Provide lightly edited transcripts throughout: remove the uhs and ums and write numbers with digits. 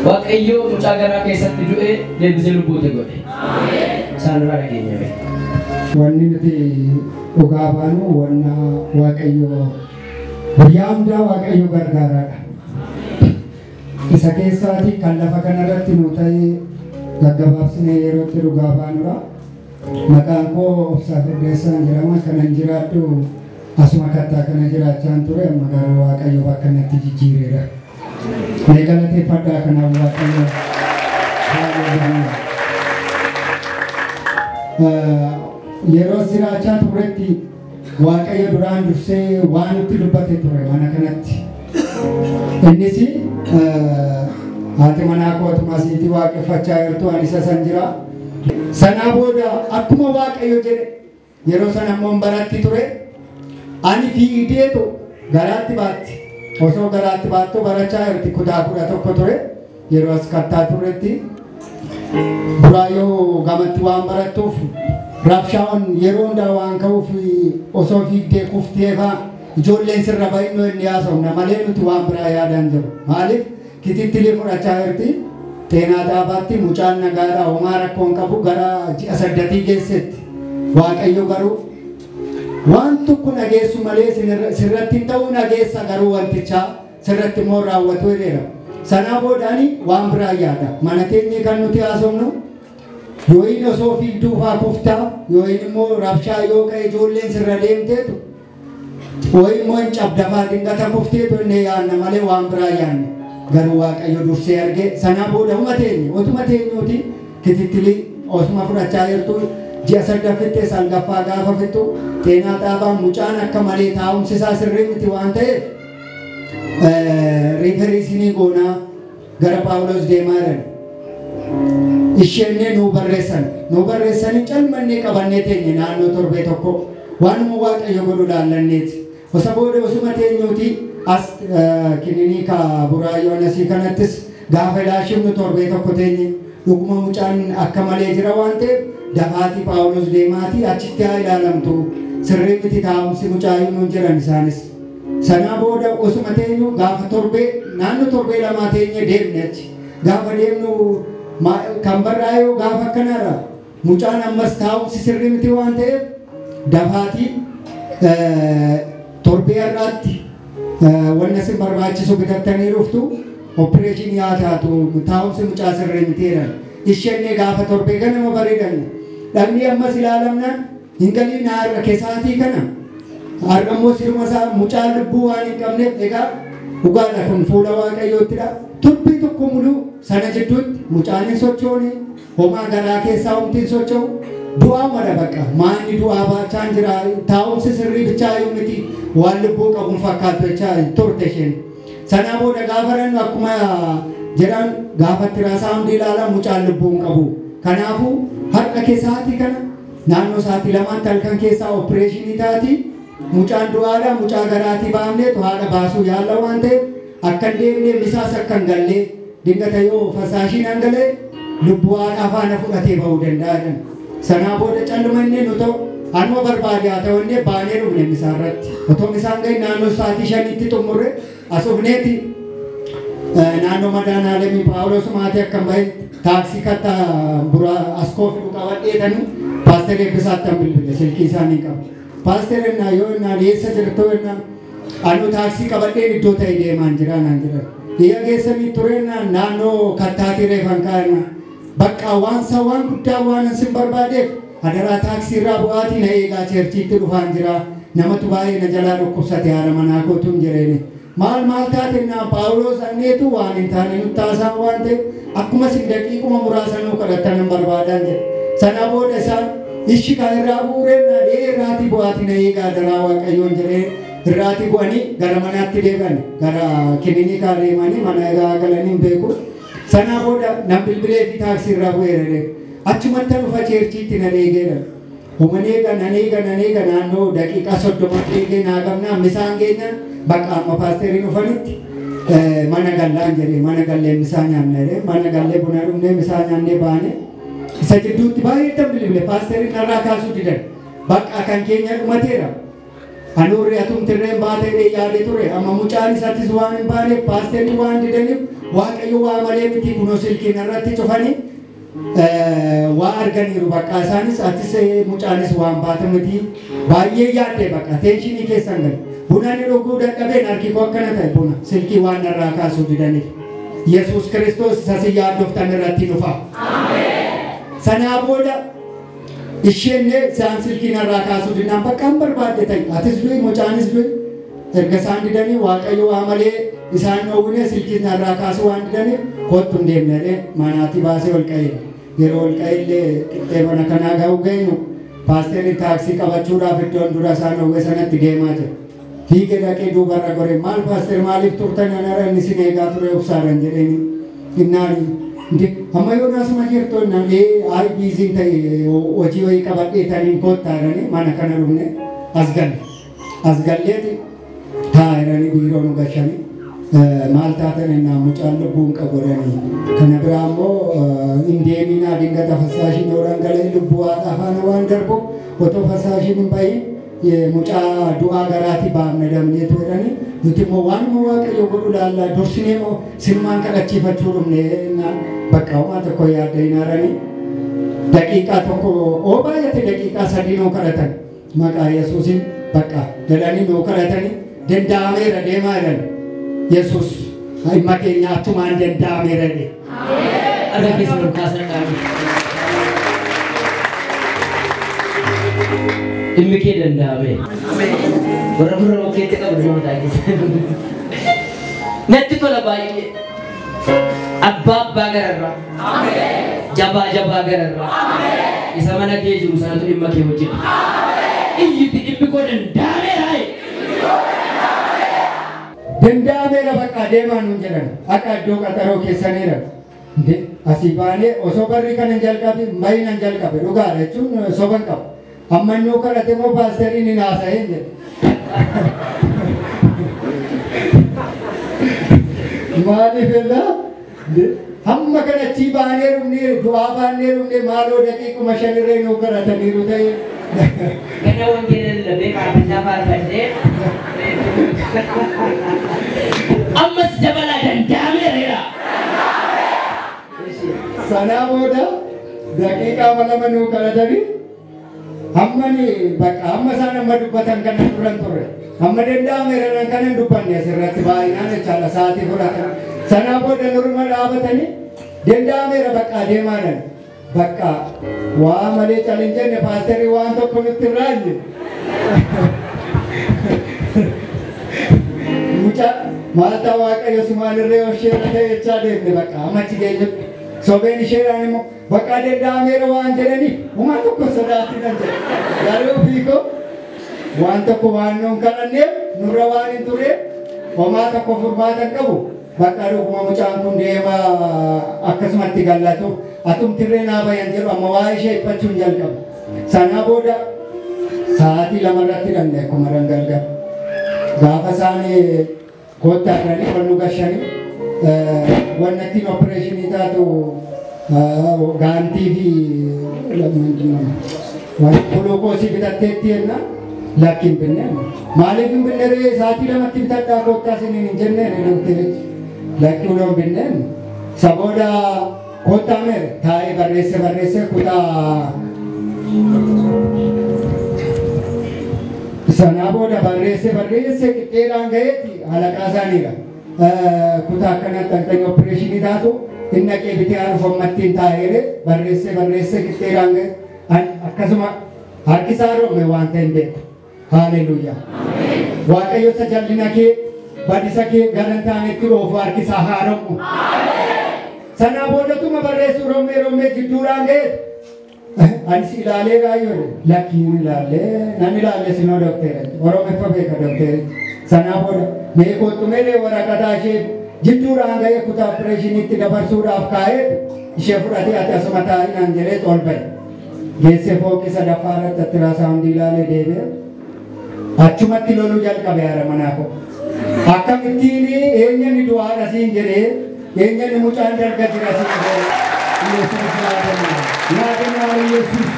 Waaqayyo mucaa garaa keessatti du'e deebisee lubbuutti godhe. Isaan irraa dhageenya. Wanni nuti dhugaa baanu wanna Waaqayyo guyyaa hundaa Waaqayyo gargaaraadha. Isa keessaati kan lafa kanarratti nu ta'e gaggabaabsinee yerootti dhugaa baanudha. Maqaan koo Obsaa Firdeessaan jedhama. Kanan jiraadhu asuma kattaa kana jiraachaan ture amma garuu Waaqayyo bakka natti jijjiireera. Mee galateeffadhaa kanaaf Waaqayyo yeroo jiraachaa turetti Waaqayyo duraan dursee waan nutti dubbate ture mana kanatti. Innis haati manaa kootuma asiitii waaqeffachaa jirtu ani isa san jira. Sanaa booda akkuma Waaqayyo jedhe yeroo sana ammoo baratti ture ani fiigeetu garaatti baatti. Osoo garaatti baattu barachaa jirti kutaa 11 ture yeroo as kattaa turetti buraayyoo gamatti waan barattuuf rabshaan yeroo hundaa waan ka'uuf osoo fiigdee kufteefaa ijoolleen sirra baay'inoo inni haasofna malee nuti waan biraa yaadaan jiru. Maaliif kitittilee fudhachaa jirti xeenaa dhaabaatti mucaan nagaadhaa homaa rakkoon qabu gara ji'a 8 geessetti. Waaqayyo garuu waan tokko nageessu malee sirratti ta'uu nageessa garuu wantichaa sirratti immoo raawwatu jedheera. Sanaa boodaani waan biraa yaada. Mana teenyee kan nuti haasofnu yooyin osoo fiigduufaa kuftaa yooyin immoo rabshaa yoo ka'e ijoolleen sirra deemteetu yooyin immoo hin cabdafaa dingata kufteetu inni yaadna malee waan biraa yaadna. Garuu Waaqayyo dursee argee sanaa booda utuma teenyuuti kitittilii osuma fudhachaa jirtu ji'a 8 fittee salgaffaa gaafa fittu xeenaa dhaabaan mucaan akka malee taa'umsi isaa sirrii miti waan ta'eef riiferiisinii goonaa gara Phaawulos deemaa jiran. Isheenee nuu barreessanii calmannee qabannee teenye naannoo torbee tokko waanuma Waaqayyo godhu laallanneeti. Osa booda osuma teenyuuti as kilinika buraayyoo asii kanattis gaafa ilaashifnu torbee tokko teenye dhuguma mucaan akka malee jira waan ta'eef dafaatii Phaawulos deemaatii achitti haa ilaalamtu sirrii miti taa'umsi mucaayyuu nuun jiran isaanis. Sanaa booda osuma teenyu gaafa naannoo torbee lamaa teenye deemne achi gaafa deemnu kan barraayoo gaafa akkanarra mucaan ammas taa'umsi sirrii miti waan ta'eef dafaatii torbee irraatti wanna si barbaachisu bitattanii dhuftu opereeshinii haa taatu taa'umsi mucaa sirrii miti jedhan. Isheenee gaafa torbee ganama bareedanne dhaqni ammas ilaalamnaan hin galiin har'a keessaatii kana har'a immoo sirma isaa mucaa lubbuu waan hin qabneef egaa dhugaadha kun fuula Waaqayyoottidha. Turbii tokko muluu sana jidduutti mucaan hin sochoone homaa garaa keessaa humti hin socho'u du'aa mala bakka maanni du'aa baachaan jira taa'umsi sirrii bichaayyuu miti waan lubbuu qabuun fakkaatu jechaa turte isheen. Sanaa booda gaafa rannu akkuma jedhan gaafatti raasaa hundi ilaalaa mucaan lubbuu hin qabu. Kanaafuu har'a keessaatii kana naannoo sa'aatii 2 halkan keessaa opereeshinii taati mucaan du'aadha mucaa garaatii baafneetu haadha baasuu yaalla waan ta'eef akka hin deemnee misaas akka hin gallee dingata yoo fasaashiin hangalee lubbuu haadha faana fudhatee ba'uu danda'a. Sanaa booda callumannee nu ta'u anuma barbaade haa ta'u baanee dhufne misaarratti otoo misaan ga'e naannoo sa'aatii 5tti xumurre asufneeti naannoo madaanaalemii Phaawulos maatii akkam bahe taaksii katta buraa askoo fidu qabadheetanii paaster eebbisaatti an bilbile silkii isaanii qabu. Paaster ennaa yoo ennaa dhiyeessa jirtoo ennaa anu taaksii qabadheen iddoo ta'e deemaan jira naan jedhan. Dhiya geessanii ture ennaa naannoo kattaatii reefan kaa'enna bakka waan guddaa waan sin barbaadeef adaraa taaksii irraa bu'aatii na eegaa cheerchiitti dhufaan jira namatu baay'ee na jalaa dhukkubsate haadha manaa kootuun jireeni. Maal taatennaa Phaawulos anneetu waan hin taane nutti haasaan waan ta'eef akkuma sin daqiiquma muraasa nuu kadhattanan barbaadaan jedhe. Sana booda isaan ishika irraa bu'uurennaa irraatii bu'aatii na eegaa adaraa Waaqayyoon jedhee irraatii bu'anii gara manaatti deeban gara kiliinikaa deemanii mana egaa galanii beeku. Sana booda nan bilbilee fi taaksii irraa bu'eera achumatti dhufa cheerchiitti na eegeera. Nan eega naannoo daqiiqaa 30 eegee naa qabnaa misaan geenyaan bakka amma paasteriin dhufanitti mana gallaan jedhee mana gallee misaa nyaanna jedhee mana gallee buna dhumnee misaa nyaannee baane isa jidduutti baay'ee bilbile paasteriin narraa kaasuu didan bakka kan keenya dhumateera Anurri atumtirreen baatee yaade ture amma mucaan isattis waan hin baaneef paasterii waan didaniif waaqayyo waa malee miti kunoo silkiin irratti cufanii waa arganiiru bakka isaanis atis mucaanis waan baate miti baay'ee yaadde bakka teenshinii keessan gal buna ni dhuguu dadhabeen harki koo akkana ta'e buna silkii waan irraa kaasuu didaniif Yesuus Kiristoos isa si yaaddoftan irratti dhufa. Sanaa booda ishenne isaan silkiin irraa kaasuu didan bakka hin barbaadde ta'e atis du'i mucaanis du'i erga isaan didanii waaqayyo waa malee isaan dhoowwine silkiin irraa kaasuu waan didaniif kottu hin deemne manaatti baasee ol qa'e yeroo ol qa'ellee qixxee mana kanaa ga'u geenyu paasterii taaksii qabachuudhaaf iddoon dura isaan dhoowwe sanatti deemaa jira. Hiike dhaqee duubarra gore maal paaster maaliif turtan anara inni sin eegaa ture obsaaran jedheeni innaani amma yoo naasuma jirtu innaan ay biiziin ta'e hojii wayii qabadhee taniin kottaadhani mana kana dhufne as galleeti taa'edhani biiroo nu gashani maal taatan innaan mucaan lubbuun qaburani kana biraa immoo hin deeminaa dingata fasaashin yoo dhangala'e lubbuu afaana waan darbu otoo fasaashin hin bahin mucaa du'aa garaati baafne damneetu jedhani nuti immoo waanuma waaqayyo godhu laallaa dursinee immoo silmaan kadhachiifachuu dhumne bakka homaa tokko yaadda hin haarani daqiiqaa tokko oo baay'ate daqiiqaa 3 nuu kadhatan maqaa Yesuusin bakka jedhanii nuu kadhatani danda'ameera deemaa jedhan Yesuus dhimma keenya akkumaan danda'ameera jedhe. Arga keessa nu kaasan dhaabe. Dhimmi kee danda'ame. Warra burra bakkeetti qabu nama taa'e. Natti tola baay'ee. Abbaa abbaa gararraa. Jabaa jabaa gararraa. Isa mana kee jiru sanatu dhimma kee hojjeta. Iyyiti dhimmi koo danda'ameera. Danda'ameera bakka deemaa nuun jedhan akka iddoo qaxaroo keessaniira. Asii baanee osoo barri kana hin jalqabe mayin hin jalqabe dhugaadha jechuun soban qabu. Amma nuu kadhate moo paasteriin hin haasa'een jedhe. Maaliif illaa hamma kanatti baanee dhufnee du'aa baanee dhufnee maaloo daqiiquma 5 irree nuu kadhataniiru ta'e. Gana wangeela labee kaafachaa faarfannee ammas dabalaa danda'ameera. Sanaa booda daqiiqaa 2 nuu kadhatanii hammani bakka amma isaan amma dubbatan kana turan turre amma danda'ameera kana dubbanne asirratti baay'inaan jechaadha sa'aatii fudhatan sanaa booda nurma dhaabatanii danda'ameera bakka deemaadhan bakka waa malee calinjenne paasterii waan tokko nutti raalle mucaa maalta waaqayyo sumaanirree osheera ta'e jechaa deemne bakka ammachi geenyutti sobeen isheedhaan immoo bakka danda'ameera waan jedhaniif homaa tokko sodaatina jedhe garuu fiikoo waan tokko waan nuun kadhanneef nurra waan hin turreef homaa tokko furmaatan qabu bakka dhuguma mucaan kun deema akkasumatti gallatu atumtirree naa bayan jedhu amma waa ishee ibsachuun jalqabu sanaa booda sa'aatii 2 irratti dhandhe akkuma dhangalga gaafa isaanii koottaadhanii wal nu gashanii wannattiin opereeshinii taatu gaantii fi gulukoosii bitatteetti jenna lakkin binne maaliif hin binne ree sa'aatii 2tti bitadhaa koottaa siniin hin jenne doktarichi lakki uloon binne sabooda koottaa mere taa'ee barreesse kutaa sanaa booda barreesse qixxeedhaan ga'eetti halaqaa isaaniidha. Kutaa akkanatti halkanii opereeshinii taatu inni dhaqee bitee haarufammattiin taa'ee barreesse qixxeedhaan ga'e akkasuma harki isaa roobne waan ta'e hin beeku. Haaleluyyaa. Waaqayyo isa jallina kee badisa kee galantaanetti roofu harki isaa haa roobnu. Sanaa boodatuma barreessuu roobnee jidduudhaan ga'e. Anis ilaalee raayyoodha. Lakkiin ilaalee nan ilaalee sinoo dokteera. Oromeffa beeka dokteerichi. Sanaa booda mee kottumee waraqataa ishee jidduudhaan ga'ee kutaa opereeshiniitti dabarsuudhaaf kaa'ee ishee fudhatee ati asuma taa'inaan jedhee ol ba'e. Geessee fooqii sadaffaa irratti attiraasaawundii ilaalee deebi'e. Achumatti loluu jalqabe haadha manaa koo. Akkamittiin eenyani du'aadha siin jedhee eenyani mucaan darga jira siin jedhee. Yesuus yaadannaa Yesuus.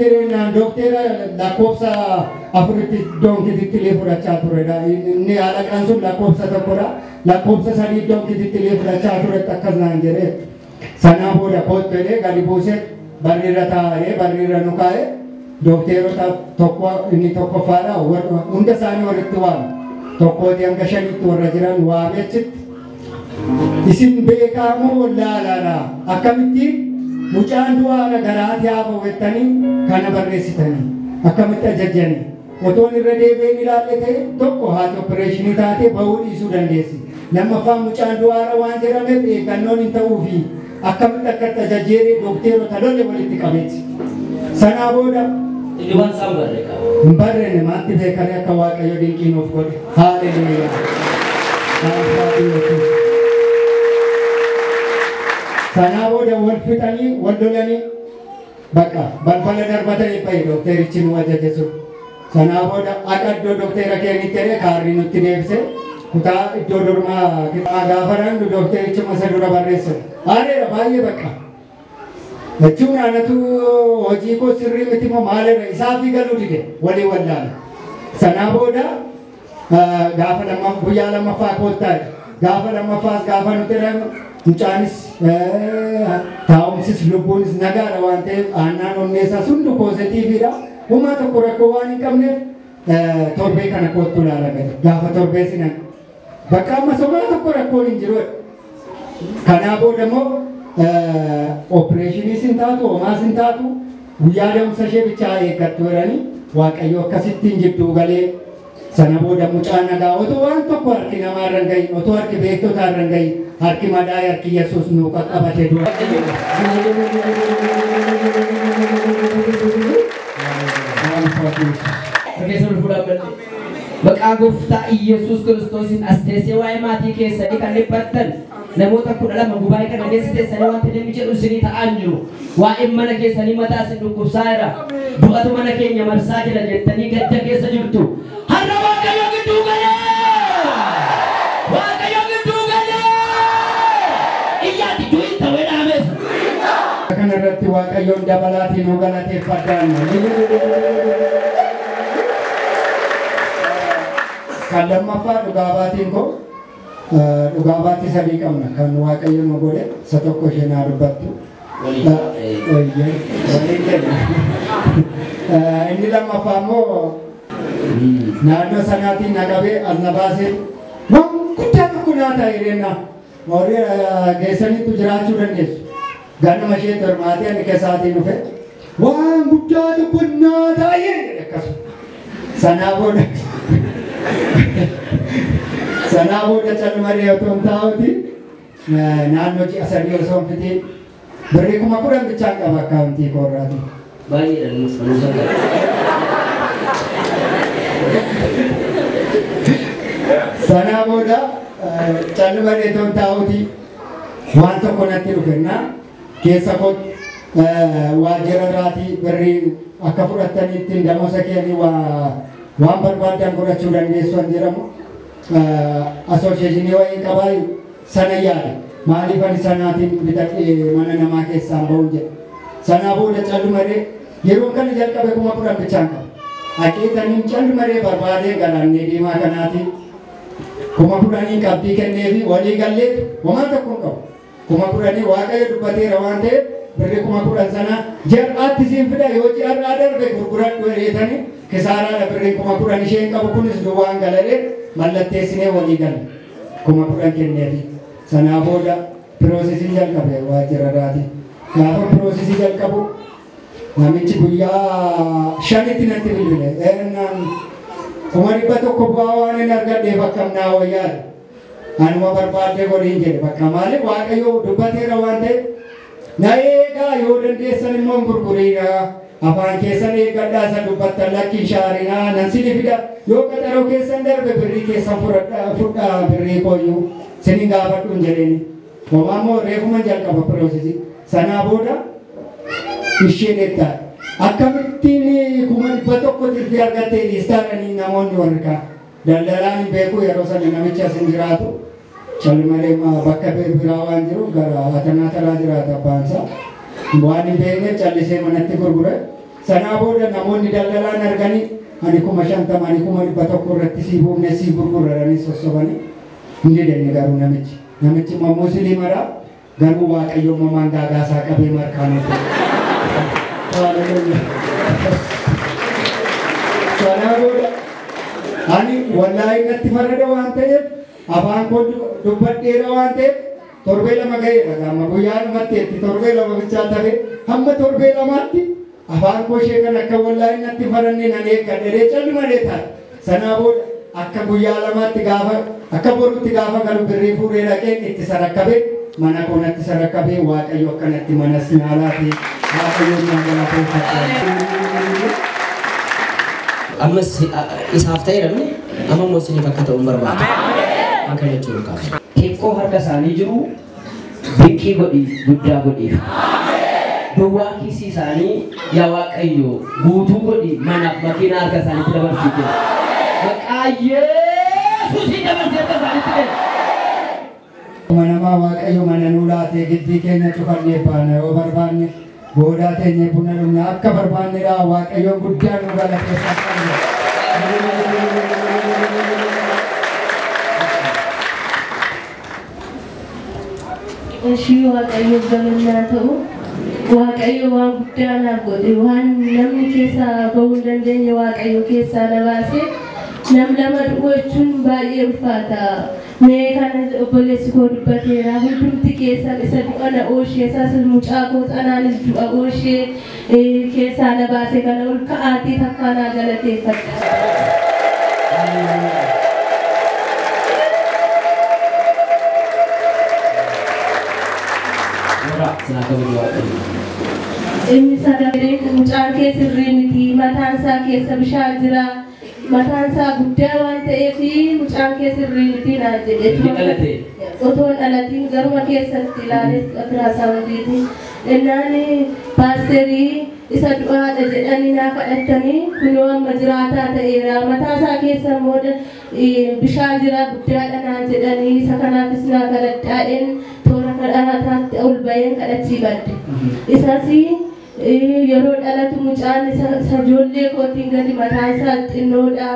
jireenyaan doktera lakkoofsa afuritti doonkititti fudhachaa turedha. Inni haadhaqaan sun lakkoofsa tokkodha. Lakkoofsa sadii doonkititti fudhachaa turetti akkas naan jedhee. Sanaa booda kootu jedhee gadi buusee barriirra taa'ee barriirra nu kaa'ee dokteerota tokko inni tokkoffaadha hunda isaanii walitti waame. Tokkooti hanga shanitti warra jiran waamechitti. Isin beekamoo wallaalaadha. Akkamittiin mucaan du'aa garaati haa bawwettanii kana barreessitanii akkamitti ajajjanii otoon irra deebiin ilaalle ta'e tokko haati opereeshinii taatee bahuu dhiisuu dandeessi. Lammaffaan mucaan du'aara waan jedhameef eeggannoon hin ta'uu fi akkamitti akkatti ajajjeeree dokteerota lolle walitti qabeeti. Sanaa booda hin barreenne maatti beekanii akka Waaqayyo dinqiin of godhe. Haaleluyyaa. Sanaa booda wal fixanii wal lolanii bakka balbala darbatanii fa'i dokterichi nu ajaje sun. Sanaa booda akka iddoo doktera keenitti jedhee kaarri nutti deebise kutaa iddoo dormaa gaafa randu dokterichi masa dura barreesse. Haareedha baay'ee bakka. Jechuun anatu hojii koo sirrii miti moo maalirra isaafii galuu dide walii wallaala. Sanaa booda gaafa guyyaa lammaffaa koottaa gaafa lammaffaas gaafa nuti mucaanis taa'umsis lubbuunis nagaadha waan ta'eef aannaan onneessaas hundi poozitiiviidha. Uumaa tokko rakkoo waan hin qabneef torbee kana kootu ilaala gadi gaafa torbee sinan bakka amma somaa tokko rakkoon hin jiru. Kanaa booda immoo opereeshiniis hin taatu homaas hin taatu guyyaa da'umsa ishee bichaa eeggattu jedhanii Waaqayyo akkasittiin jidduu galee sana booda mucaan nagaa otoo waan tokko harki namaa irra hin gahin otoo harki beektotaa irra hin gahin harki madaa harki Yesuus nuu qaqqabate dura. Maqaa gooftaa Yesuus Kiristoosin as teessee waa'ee maatii keessanii kan dhiphattan namoota 12 gubaa'ee kana keessa teessanii wanti namni jedhu isinii ta'an jiru. Waa'ee mana keessanii mataa isin dhukkubsaa jira. Du'atu mana keenya marsaa jira jettanii gadda keessa jirtu. Har'a Waaqayyo gidduu galee! Waaqayyo gidduu galee! Iyyaati du'in ta'ee dhaames. Kana irratti Waaqayyoon dabalaatiin nu galateeffadhaan. Kan lammaffaa dhugaabaatiin koo dhugaabaatti sadii qabna kan Waaqayyo nu godhe isa tokko ishee naa dubbattu. Inni lammaffaa immoo naannoo sanaatiin na qabee as na baasee waan guddaa tokko nyaata hiriirna horii geessaniitu jiraachuu dandeessu. Ganama ishee dormaatee ani keessaatiin dhufe waan guddaa tokko nyaata hiriirna akkasuma. Sanaa booda calmaree otoo hin taa'uti naannoo ji'a sadii osoo hin fitiin birrii 10,000 bichaan qaba akkaawuntii koorraati. Baay'eedhaan nuuf kan sanaa booda calmaree otoo hin taa'uti waan tokko natti dhufennaa keessa kootti waajjira irraatii birrii akka fudhattaniitti damoosa keenii waan barbaadan godhachuu dandeessu an jedhamu asooshieeshinii wayii qabaayu sana yaada maaliif ani sanaatiin bitadhee mana namaa keessaan ba'uun jedhe sanaa booda calmaree yeroo kana jalqabe 10,000 bichaan qaba haqiiqaniin calmaree barbaadee galaannee diimaa kanaatiin 10,000 qabdii kenneefi walii galleetu homaa tokko qabu 10,000 Waaqayyo dubbateera waan ta'eef birrii 10,000 sana jar'aatti siin fida yoo ji'arraa darbe gurguradhu reetanii kisaaraadha birrii 10,000 isheen qabu kunis duwwaan galalee mallatteessinee walii galle 10,000 kenneefi sanaa booda piroosesii jalqabe waajjirarraati gaafa piroosesii jalqabu namichi guyyaa 5tti natti bilbile eenyaan 100,000 bu'aa waan hin argadheef akkam naa wayyaadha anuma barbaadde godhiin jedhe bakka maaliif Waaqayyo dubbateera waan ta'eef na eegaa yoo dandeessan immoo gurguriidha afaan keessan eeggadhaa isa dubbattan lakkiin shaarinaa nan sini fida yoo qaxaroo keessan darbe birrii keessan fudhaa birrii kooyyuu sinin gaafadhuun jedheeni homaa immoo reefuma jalqaba piroosesii sanaa booda isheen eegdaa akkamittiin 100,000 tirfii argattee dhiistaadhanii namoonni warri kaan daldalaan hin beeku yeroo sana namichi as hin jiraatu calmaree bakka biraa waan jiru gara atanaa taraa jiraata abbaansaa waan hin beekne callisee manatti gurgure Sanaa booda namoonni daldalaan arganii ani kuma 50 ani kuma 100 irratti si buufne si gurguranii sossobanii hindi denne garuu namichi mammoo siliimadha garuu waaqayyo mamaan gaagaasaa qabee markaanota. Sanaa booda ani wallaahi natti farada waan ta'eef afaan koo dubbadheera waan ta'eef torbee lama ga'eedha amma guyyaa lamatti itti torbee lama bichaa ta'e hamma torbee lamaatti afaan koo ishee kan akka wallaahi natti faranne nan eeggadhe callimadhee taate. Sanaa booda akka guyyaa lamaatti gaafa akka borutti gaafa galu birrii fuudhee dhaqee itti sarakkabe mana koo natti sarakkabe waaqayyo akkanatti mana sinaalaa fi waaqayyo nama Ammas isaaf ta'e namni amma moosiniif akka ta'u barbaada. Akka jechuun qaba. Xiqqoo harka isaanii jiru biqii godhiif guddaa godhiif. Duwwaa kiisii isaanii yaa waaqayyo guutuu godhi manaaf makiinaa harka isaaniitti dabarsiite. Maqaa Yesuusiin dabarsee harka isaaniitti kenna. Manamaa waaqayyo mana nuu laatee giddii keenya cufannee baana yoo barbaanne boodaa teenyee buna dhumne akka barbaannedha waaqayyoon guddaa nu galateessaa qabna. Ishii waaqayyo galanaa ta'u waaqayyo waan guddaa naaf godhe waan namni keessaa bahuu hin dandeenye waaqayyo keessaa na baase nam lama dhugochuun baay'ee ulfaata. Mee kana obboleessi koo dubbateera hundumti keessaa isa du'a na oolchee isaas mucaa koo xanaanis du'a oolchee keessaa na baase kana ol ka'aatii takkaanaa galateeffadha. Inni sagalee mucaan keessa irree miti mataan isaa keessa bishaan jira. Mataan isaa guddaa waan ta'eef mucaan keessa irree miti naan jedhe. Otoo dhalatiin garuma keessatti ilaalee firaasaa hundeeti. Innaan paasterii isa du'aadha jedhanii naa kadhatanii kunoo amma jiraataa ta'eera. Mataa isaa keessa immoo bishaan jira guddaadha naan jedhanii isa kanaafis naa kadhadhaa'een toora kadhataatti ol baheen kadhachii badde. Isas yeroo dhalatu mucaan isa ijoollee kootiin gadi mataan isaa xinnoodha.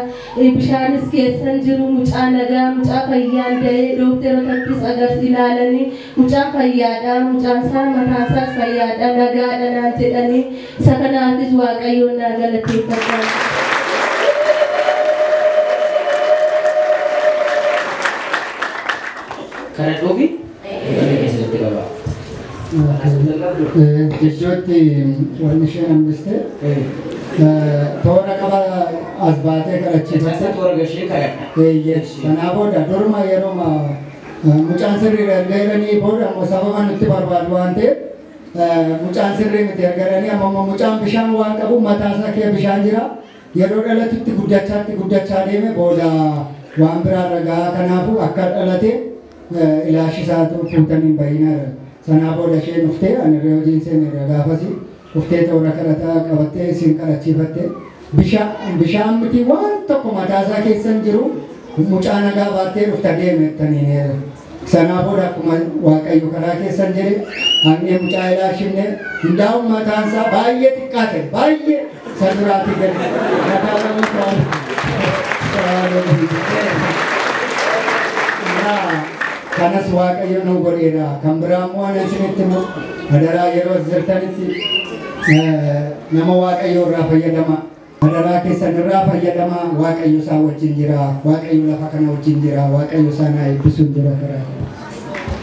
Bishaanis keessan jiru mucaa nagaa mucaa fayyaan ta'ee dookterotattis agarsi ilaalanii mucaa fayyaadha mucaan isaa mataan isaas fayyaadha nagaadha naan jedhanii isa kanaafis waaqayyoon naa galateeffadha. Kana dhufi keessatti qaba. Jijjootti wanni isheen hambiste toora qaba as baatee kadhachiifate. Toora gashee kadhadha. Kanaa booda duruma yeroo mucaan sirriidha illee booda ammoo sababa nutti barbaadu waan ta'eef mucaan sirrii miti argadanii amma mucaan bishaan waan qabu mataa isaa kee bishaan jira. Yeroo dhalatutti guddachaa deeme booda waan biraa ragaa kanaafu akka dhalate ilaashi isaatu fuutanii baay'ina. Sanaa booda isheen dhuftee ani reeyojiin seenerra gaafasi dhuftee toora kadhataa qabattee isin kadhachiifatte bishaan miti waan tokko mataa isaa keessan jiru mucaa nagaa baattee dhufta deemettanii. Sanaa booda akkuma waaqayyo karaa keessan jedhe ani mucaa ilaashifne hundaa'uun mataan isaa baay'ee xiqqaa ta'e baay'ee saduraatti gadi mataa lamuun kanas waaqayyo nu godheera kan biraa immoo ani isinitti immoo adaraa yeroo as jirtanitti nama waaqayyo irraa fayyadama adaraa keessan irraa fayyadama waaqayyo isaa wajjin jira waaqayyo lafa kana wajjin jira waaqayyo isaa naa eebbisuun jira karaa